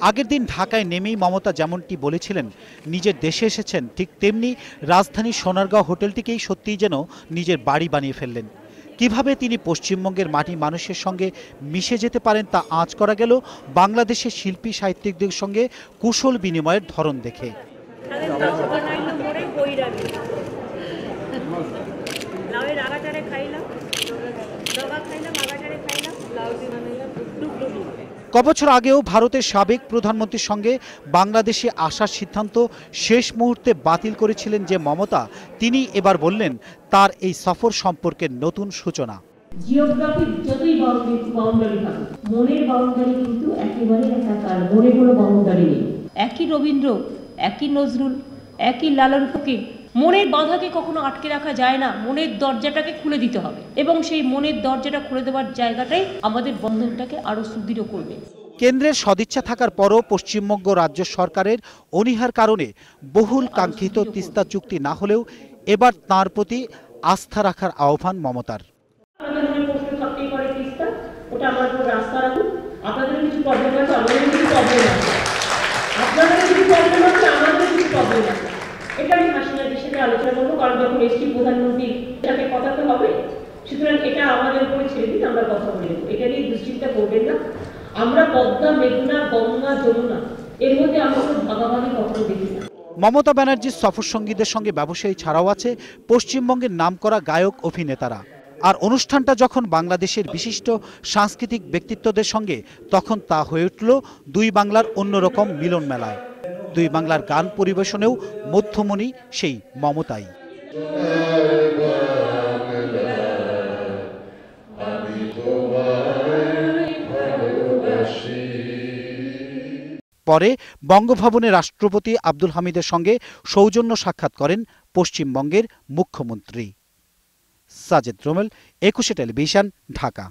আগের দিন ঢাকায় নেমেই মমতা যেমনটি বলেছিলেন নিজের দেশে এসেছেন, ঠিক তেমনি রাজধানীর সোনারগাঁও হোটেলটিকেই সত্যিই যেন নিজের বাড়ি বানিয়ে ফেললেন। কিভাবে তিনি পশ্চিমবঙ্গের মাটি মানুষের সঙ্গে মিশে যেতে পারেন তা আঁচ করা গেল বাংলাদেশের শিল্পী সাহিত্যিকদের সঙ্গে কুশল বিনিময়ের ধরন দেখে। কবছর আগেও ভারতের সাবেক প্রধানমন্ত্রীর সঙ্গে বাংলাদেশে আসার সিদ্ধান্ত শেষ মুহূর্তে বাতিল করেছিলেন যে মমতা, তিনি এবার বললেন তার এই সফর সম্পর্কের নতুন সূচনা। জিওগ্রাফি যতই বাউন্ডারি থাকুক, মনের বাউন্ডারি কিন্তু একেবারে একাকার, মনে কোনো বাউন্ডারি নেই। একই রবীন্দ্র, একই নজরুল, একই লালন ফকির, মনের বাধাকে কখনো আটকে রাখা যায় না, মনের দরজাটাকে খুলে দিতে হবে এবং সেই মনের দরজাটা খুলে দেওয়ার জায়গাটাই আমাদের বন্ধনটাকে আরো সুদৃঢ় করবে। কেন্দ্রের সদিচ্ছা থাকার পরও পশ্চিমবঙ্গ রাজ্য সরকারের অনীহার কারণে বহুল কাঙ্ক্ষিত তিস্তা চুক্তি না হলেও এবার তাঁর প্রতি আস্থা রাখার আহ্বান মমতার। এটা আমি হাসিনাদের সাথে আলোচনা করবো, কারণ যখন এসছি প্রধানমন্ত্রীর সাথে কথা তো হবে, সুতরাং এটা আমাদের উপরে ছেড়ে দিন, আমরা কথা বলে নেব। এটা নিয়ে দুশ্চিন্তা করবেন না। আমরা পদ্মা, মেঘনা, গঙ্গা, যমুনা এর মধ্যে আমরা কোনো ভাগাভাগি কখনো দেখি না। মমতা ব্যানার্জির সফর সঙ্গীদের সঙ্গে ব্যবসায়ী ছাড়াও আছে পশ্চিমবঙ্গের নামকরা গায়ক অভিনেতারা। আর অনুষ্ঠানটা যখন বাংলাদেশের বিশিষ্ট সাংস্কৃতিক ব্যক্তিত্বদের সঙ্গে, তখন তা হয়ে উঠল দুই বাংলার অন্যরকম মিলন মেলায়। দুই বাংলার গান পরিবেশনেও মধ্যমণি সেই মমতাই। পরে বঙ্গভবনে রাষ্ট্রপতি আব্দুল হামিদের সঙ্গে সৌজন্য সাক্ষাৎ করেন পশ্চিমবঙ্গের মুখ্যমন্ত্রী। Sajed Rommel, 21 television, Dhaka.